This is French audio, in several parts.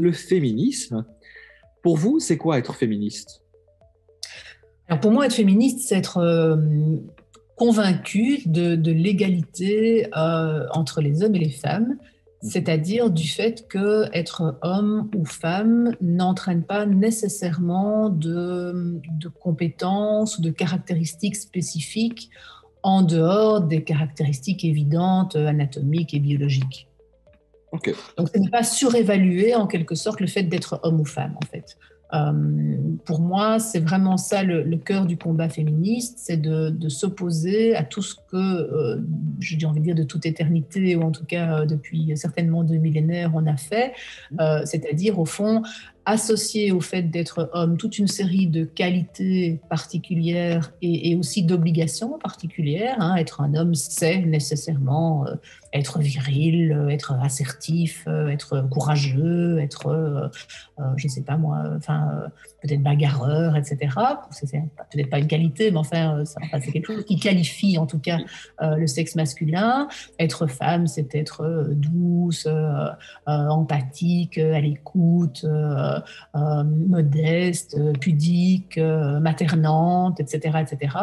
le féminisme. Pour vous, c'est quoi être féministe? Alors pour moi, être féministe, c'est être convaincu de l'égalité entre les hommes et les femmes, c'est-à-dire du fait que être homme ou femme n'entraîne pas nécessairement de compétences ou de caractéristiques spécifiques en dehors des caractéristiques évidentes, anatomiques et biologiques. Ok. Donc, ce n'est pas surévaluer en quelque sorte le fait d'être homme ou femme, en fait. Pour moi, c'est vraiment ça le cœur du combat féministe, c'est de s'opposer à tout ce que, j'ai envie de dire de toute éternité, ou en tout cas depuis certainement 2 millénaires, on a fait, c'est-à-dire au fond associer au fait d'être homme toute une série de qualités particulières et aussi d'obligations particulières. Hein. Être un homme, c'est nécessairement être viril, être assertif, être courageux, être, je ne sais pas moi, peut-être bagarreur, etc. C'est peut-être pas une qualité, mais enfin, c'est quelque chose qui qualifie en tout cas le sexe masculin. Être femme, c'est être douce, empathique, à l'écoute, modeste, pudique, maternante, etc., etc.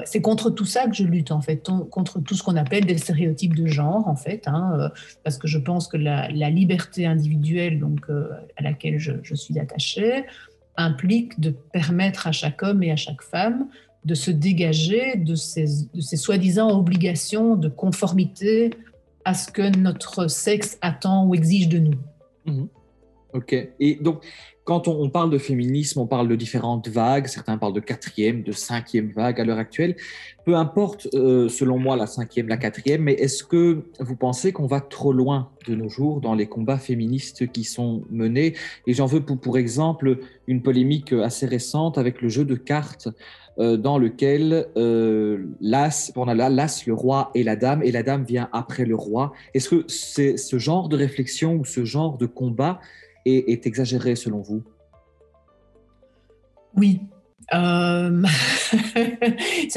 C'est contre tout ça que je lutte en fait, contre tout ce qu'on appelle des stéréotypes de genre en fait, hein, parce que je pense que la liberté individuelle, donc à laquelle je suis attachée, implique de permettre à chaque homme et à chaque femme de se dégager de ces soi-disant obligations de conformité à ce que notre sexe attend ou exige de nous. Mhm. Ok. Et donc, quand on parle de féminisme, on parle de différentes vagues. Certains parlent de quatrième, de cinquième vague à l'heure actuelle. Peu importe, selon moi, la cinquième, la quatrième, mais est-ce que vous pensez qu'on va trop loin de nos jours dans les combats féministes qui sont menés? Et j'en veux pour exemple une polémique assez récente avec le jeu de cartes dans lequel on a là l'as, le roi et la dame vient après le roi. Est-ce que c'est ce genre de réflexion ou ce genre de combat est exagéré selon vous? Oui. C'est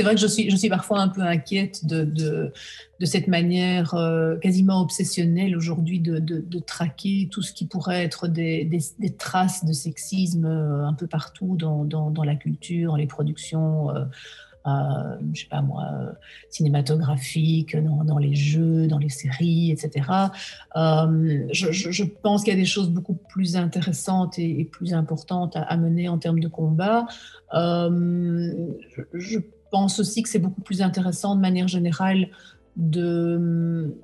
vrai que je suis parfois un peu inquiète de cette manière quasiment obsessionnelle aujourd'hui de traquer tout ce qui pourrait être des traces de sexisme un peu partout dans la culture, les productions je sais pas moi, cinématographiques, dans les jeux, dans les séries, etc. Je pense qu'il y a des choses beaucoup plus intéressantes et plus importantes à mener en termes de combat. Je pense aussi que c'est beaucoup plus intéressant de manière générale de,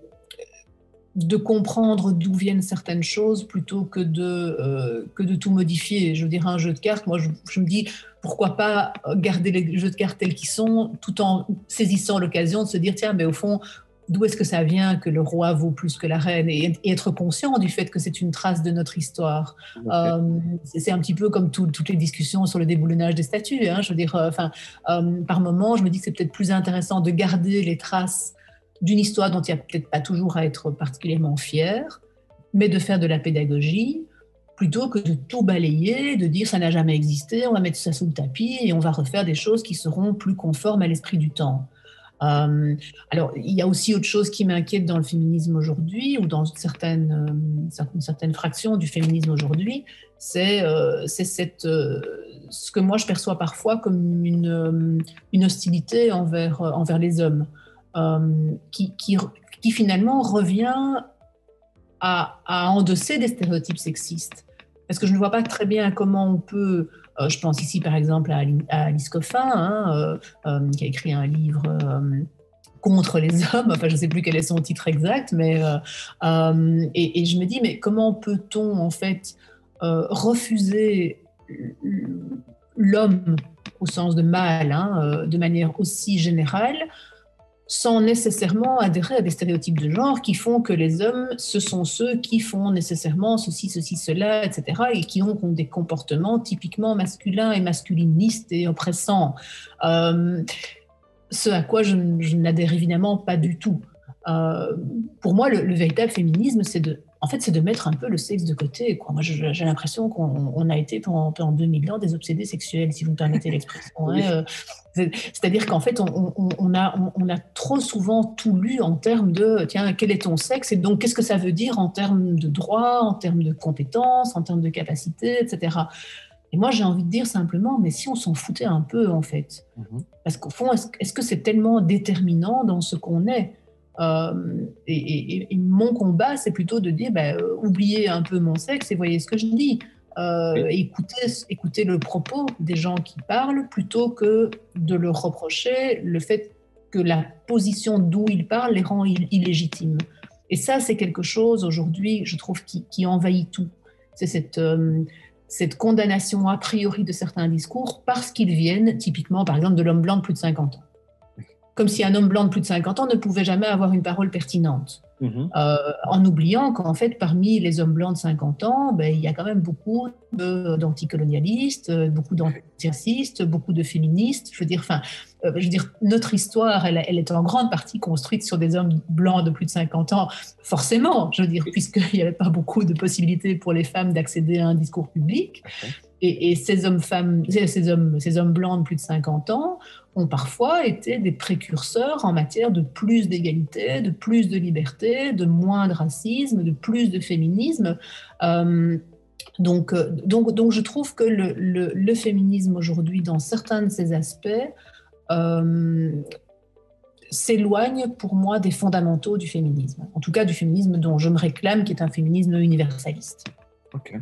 de comprendre d'où viennent certaines choses plutôt que de tout modifier. Je veux dire, un jeu de cartes, moi je me dis, pourquoi pas garder les jeux de cartes tels qu'ils sont, tout en saisissant l'occasion de se dire, tiens, mais au fond, d'où est-ce que ça vient que le roi vaut plus que la reine, et être conscient du fait que c'est une trace de notre histoire. Ok. C'est un petit peu comme toutes les discussions sur le déboulonnage des statues. Hein. Je veux dire, par moment, je me dis que c'est peut-être plus intéressant de garder les traces d'une histoire dont il n'y a peut-être pas toujours à être particulièrement fier, mais de faire de la pédagogie, plutôt que de tout balayer, de dire ça n'a jamais existé, on va mettre ça sous le tapis et on va refaire des choses qui seront plus conformes à l'esprit du temps. Alors, il y a aussi autre chose qui m'inquiète dans le féminisme aujourd'hui, ou dans certaines fractions du féminisme aujourd'hui, c'est ce que moi je perçois parfois comme une hostilité envers les hommes, qui finalement revient à endosser des stéréotypes sexistes. Parce que je ne vois pas très bien comment on peut, je pense ici par exemple à Alice Coffin, hein, qui a écrit un livre contre les hommes, enfin je ne sais plus quel est son titre exact, mais et je me dis, mais comment peut-on en fait refuser l'homme au sens de mâle, hein, de manière aussi générale, sans nécessairement adhérer à des stéréotypes de genre qui font que les hommes, ce sont ceux qui font nécessairement ceci, cela, etc., et qui ont des comportements typiquement masculins et masculinistes et oppressants. Ce à quoi je n'adhère évidemment pas du tout. Pour moi, le véritable féminisme, c'est en fait, c'est de mettre un peu le sexe de côté, quoi. Moi, j'ai l'impression qu'on a été pendant 2000 ans des obsédés sexuels, si vous me permettez l'expression. Oui. Hein. C'est-à-dire qu'en fait, on a trop souvent tout lu en termes de, tiens, quel est ton sexe? Et donc, qu'est-ce que ça veut dire en termes de droits, en termes de compétences, en termes de capacités, etc. Et moi, j'ai envie de dire simplement, mais si on s'en foutait un peu, en fait. Parce qu'au fond, est-ce que c'est tellement déterminant dans ce qu'on est? Et mon combat, c'est plutôt de dire, oubliez un peu mon sexe et voyez ce que je dis. Oui. Écoutez le propos des gens qui parlent plutôt que de leur reprocher le fait que la position d'où ils parlent les rend illégitimes. Et ça, c'est quelque chose aujourd'hui, je trouve, qui envahit tout. C'est cette condamnation a priori de certains discours parce qu'ils viennent typiquement, par exemple, de l'homme blanc de plus de 50 ans. Comme si un homme blanc de plus de 50 ans ne pouvait jamais avoir une parole pertinente. En oubliant qu'en fait, parmi les hommes blancs de 50 ans, il y a quand même beaucoup d'anticolonialistes, beaucoup d'antiracistes, beaucoup de féministes. Je veux dire, notre histoire, elle est en grande partie construite sur des hommes blancs de plus de 50 ans, forcément, je veux dire, puisqu'il n'y avait pas beaucoup de possibilités pour les femmes d'accéder à un discours public. Et ces hommes blancs de plus de 50 ans ont parfois été des précurseurs en matière de plus d'égalité, de plus de liberté, de moins de racisme, de plus de féminisme. Donc, je trouve que le féminisme aujourd'hui, dans certains de ses aspects, s'éloigne pour moi des fondamentaux du féminisme. En tout cas, du féminisme dont je me réclame, qui est un féminisme universaliste. Ok.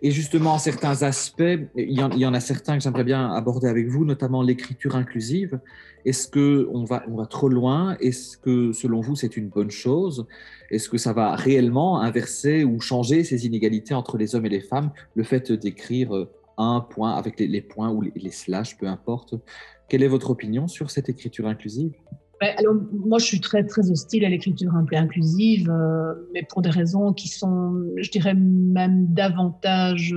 Et justement, certains aspects, il y en a certains que j'aimerais bien aborder avec vous, notamment l'écriture inclusive. Est-ce qu'on va trop loin? Est-ce que, selon vous, c'est une bonne chose? Est-ce que ça va réellement inverser ou changer ces inégalités entre les hommes et les femmes? Le fait d'écrire un point avec les points ou les slash, peu importe. Quelle est votre opinion sur cette écriture inclusive? Alors, moi, je suis très, très hostile à l'écriture inclusive, mais pour des raisons qui sont, je dirais, même davantage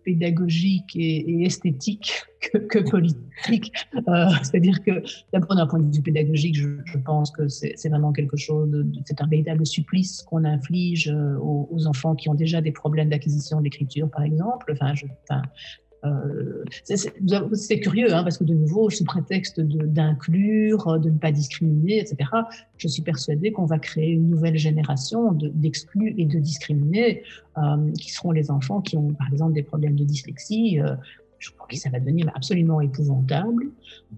pédagogiques et esthétiques que politiques. C'est-à-dire que, d'abord, d'un point de vue pédagogique, je pense que c'est vraiment quelque chose, c'est un véritable supplice qu'on inflige aux enfants qui ont déjà des problèmes d'acquisition d'écriture, par exemple. C'est curieux, parce que de nouveau, sous prétexte d'inclure, de ne pas discriminer, etc., je suis persuadée qu'on va créer une nouvelle génération d'exclus et de discriminés, qui seront les enfants qui ont, par exemple, des problèmes de dyslexie. Je crois que ça va devenir absolument épouvantable.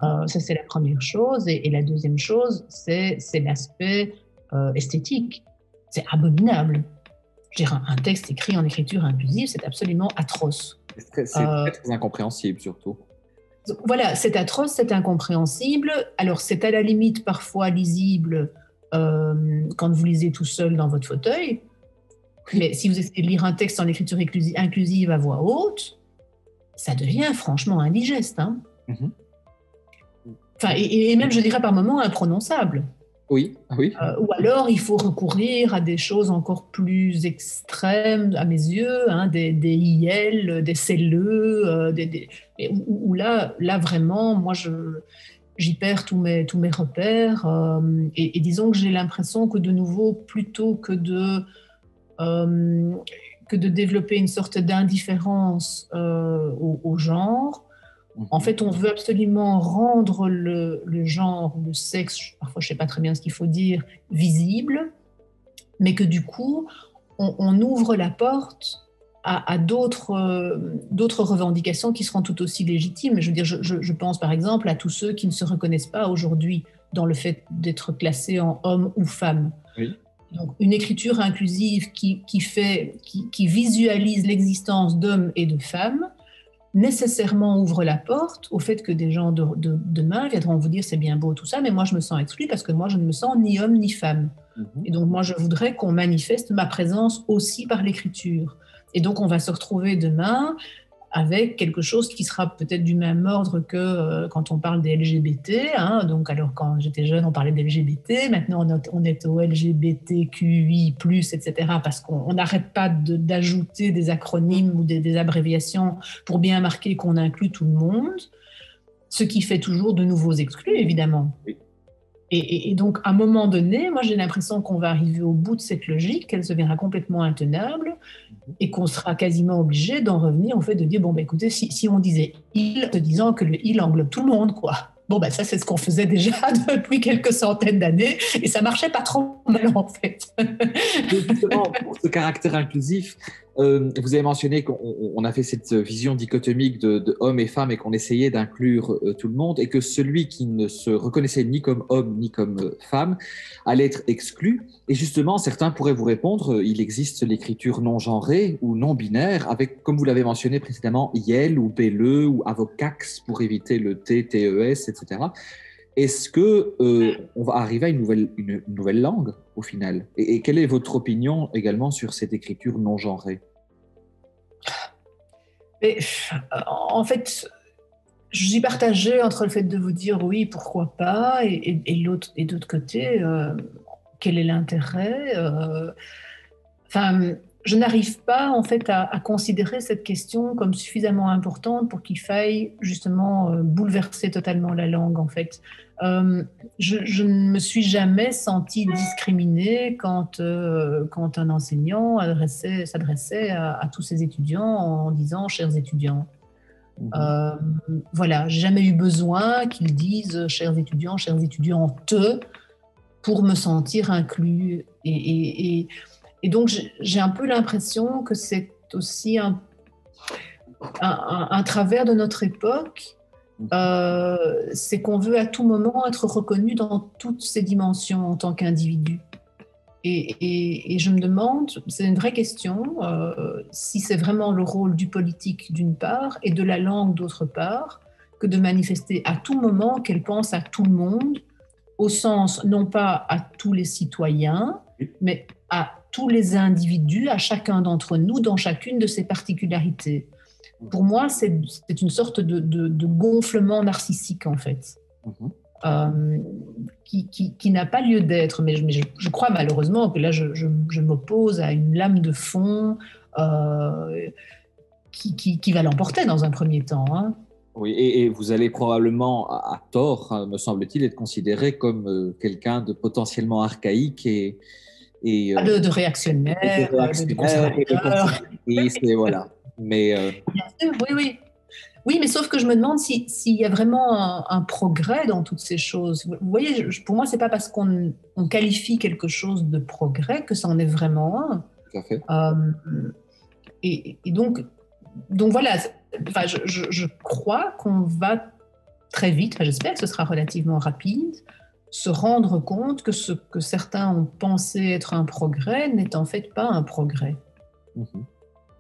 Ça, c'est la première chose. Et la deuxième chose, c'est l'aspect esthétique. C'est abominable. Je dirais, un texte écrit en écriture inclusive, c'est absolument atroce. C'est très incompréhensible, surtout. Voilà, c'est atroce, c'est incompréhensible. Alors, c'est à la limite parfois lisible quand vous lisez tout seul dans votre fauteuil. Mais si vous essayez de lire un texte en écriture inclusive à voix haute, ça devient franchement indigeste. Et même, je dirais par moments, imprononçable. Oui. Ou alors, il faut recourir à des choses encore plus extrêmes, à mes yeux, des IL, des CLE, où là, vraiment, moi, j'y perds tous mes repères. Et disons que j'ai l'impression que, de nouveau, plutôt que de développer une sorte d'indifférence au genre, en fait, on veut absolument rendre le genre, le sexe, parfois je ne sais pas très bien ce qu'il faut dire, visible, mais que du coup, on ouvre la porte à d'autres revendications qui seront tout aussi légitimes. Je veux dire, je pense par exemple à tous ceux qui ne se reconnaissent pas aujourd'hui dans le fait d'être classés en homme ou femme. Oui. Donc, une écriture inclusive qui visualise l'existence d'hommes et de femmes nécessairement ouvre la porte au fait que des gens de demain viendront vous dire c'est bien beau tout ça, mais moi je me sens exclue parce que moi je ne me sens ni homme ni femme. Et donc moi je voudrais qu'on manifeste ma présence aussi par l'écriture. Et donc on va se retrouver demain avec quelque chose qui sera peut-être du même ordre que quand on parle des LGBT. Donc, alors, quand j'étais jeune, on parlait des LGBT. Maintenant, on est au LGBTQI+, etc. Parce qu'on n'arrête pas d'ajouter des acronymes ou des abréviations pour bien marquer qu'on inclut tout le monde. Ce qui fait toujours de nouveaux exclus, évidemment. Oui. Et donc, à un moment donné, moi, j'ai l'impression qu'on va arriver au bout de cette logique, qu'elle deviendra complètement intenable et qu'on sera quasiment obligé d'en revenir au fait de dire, bon, ben, écoutez, si on disait il, se disant que le il englobe tout le monde, quoi. Bon, ben, ça, c'est ce qu'on faisait déjà depuis quelques centaines d'années et ça marchait pas trop mal, en fait. Justement, pour ce caractère inclusif, vous avez mentionné qu'on a fait cette vision dichotomique de hommes et femmes et qu'on essayait d'inclure tout le monde et que celui qui ne se reconnaissait ni comme homme ni comme femme allait être exclu. Et justement, certains pourraient vous répondre, il existe l'écriture non genrée ou non binaire avec, comme vous l'avez mentionné précédemment, Yel ou Belle ou Avocax pour éviter le T, TES, etc. Est-ce que on va arriver à une nouvelle langue au final? Et quelle est votre opinion également sur cette écriture non genrée? Mais, en fait, je suis partagée entre le fait de vous dire oui, pourquoi pas, et d'autre côté, quel est l'intérêt Enfin, je n'arrive pas en fait à considérer cette question comme suffisamment importante pour qu'il faille justement bouleverser totalement la langue en fait. Je ne me suis jamais sentie discriminée quand un enseignant s'adressait à tous ses étudiants en disant chers étudiants. Euh, voilà, j'ai jamais eu besoin qu'ils disent chers étudiants, chères étudiantes pour me sentir inclus et donc, j'ai un peu l'impression que c'est aussi un travers de notre époque, c'est qu'on veut à tout moment être reconnu dans toutes ses dimensions en tant qu'individu. Et je me demande, c'est une vraie question, si c'est vraiment le rôle du politique d'une part et de la langue d'autre part, que de manifester à tout moment qu'elle pense à tout le monde, au sens non pas à tous les citoyens, mais à tous les individus, à chacun d'entre nous, dans chacune de ses particularités. Pour moi, c'est une sorte de gonflement narcissique, en fait, qui n'a pas lieu d'être. Mais je crois malheureusement que là, je m'oppose à une lame de fond qui va l'emporter dans un premier temps. Hein. Oui, et vous allez probablement, à tort, hein, me semble-t-il, être considéré comme quelqu'un de potentiellement archaïque de réactionnaire, de conservateur. Et voilà. Mais Bien sûr, oui, oui. Oui, mais sauf que je me demande s'il y a vraiment un progrès dans toutes ces choses. Vous voyez, pour moi, c'est pas parce qu'on qualifie quelque chose de progrès que ça en est vraiment un. tout à fait. Et donc voilà, enfin, je crois qu'on va très vite, enfin, j'espère que ce sera relativement rapide, se rendre compte que ce que certains ont pensé être un progrès n'est en fait pas un progrès.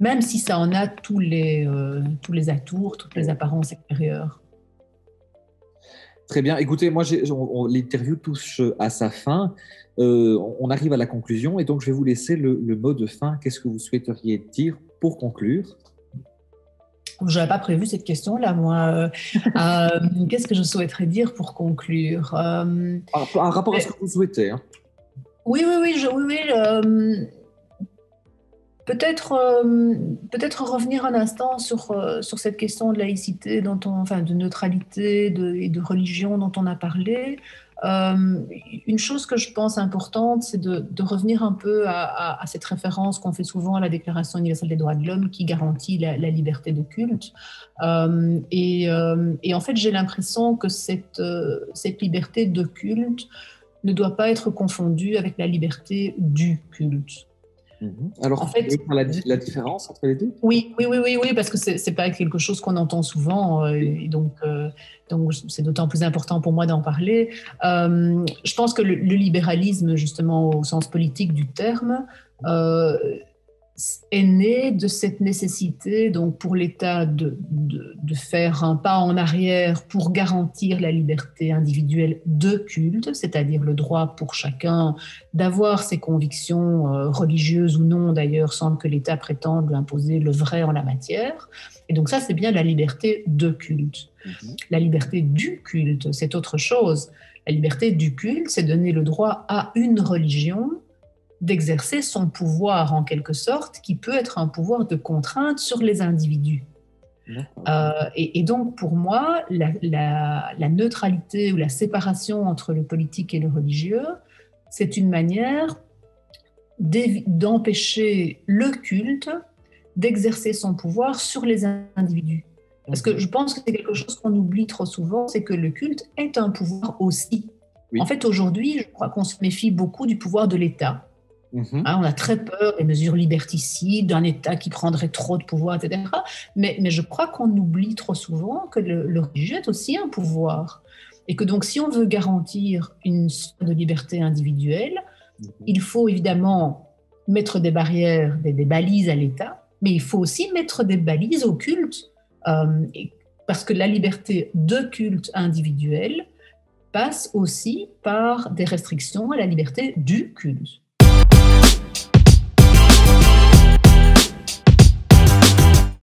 Même si ça en a tous les atours, toutes les apparences extérieures. Très bien. Écoutez, moi, l'interview touche à sa fin. On arrive à la conclusion et donc je vais vous laisser le mot de fin. Qu'est-ce que vous souhaiteriez dire pour conclure? Je n'avais pas prévu cette question-là, moi. Qu'est-ce que je souhaiterais dire pour conclure Un rapport à ce que vous souhaitez. Hein. Oui. Peut-être revenir un instant sur cette question de laïcité, de neutralité et de religion dont on a parlé. Une chose que je pense importante, c'est de revenir un peu à cette référence qu'on fait souvent à la Déclaration universelle des droits de l'homme qui garantit la liberté de culte. Et en fait, j'ai l'impression que cette liberté de culte ne doit pas être confondue avec la liberté du culte. Alors, en fait, la différence entre les deux? Oui, parce que c'est pas quelque chose qu'on entend souvent, et donc c'est d'autant plus important pour moi d'en parler. Je pense que le libéralisme, justement au sens politique du terme, est né de cette nécessité donc pour l'État de faire un pas en arrière pour garantir la liberté individuelle de culte, c'est-à-dire le droit pour chacun d'avoir ses convictions religieuses ou non d'ailleurs sans que l'État prétende lui imposer le vrai en la matière. Et donc ça, c'est bien la liberté de culte. La liberté du culte, c'est autre chose. La liberté du culte, c'est donner le droit à une religion d'exercer son pouvoir en quelque sorte, qui peut être un pouvoir de contrainte sur les individus. D'accord. Et donc, pour moi, la neutralité ou la séparation entre le politique et le religieux, c'est une manière d'empêcher le culte d'exercer son pouvoir sur les individus. Parce que Mhm. je pense que c'est quelque chose qu'on oublie trop souvent, c'est que le culte est un pouvoir aussi. En Oui. fait, aujourd'hui, je crois qu'on se méfie beaucoup du pouvoir de l'État. Mhm. Hein, on a très peur des mesures liberticides, d'un État qui prendrait trop de pouvoir, etc. Mais je crois qu'on oublie trop souvent que le religieux est aussi un pouvoir. Et que donc, si on veut garantir une sorte de liberté individuelle, Mhm. il faut évidemment mettre des barrières, des balises à l'État, mais il faut aussi mettre des balises au culte, parce que la liberté de culte individuel passe aussi par des restrictions à la liberté du culte.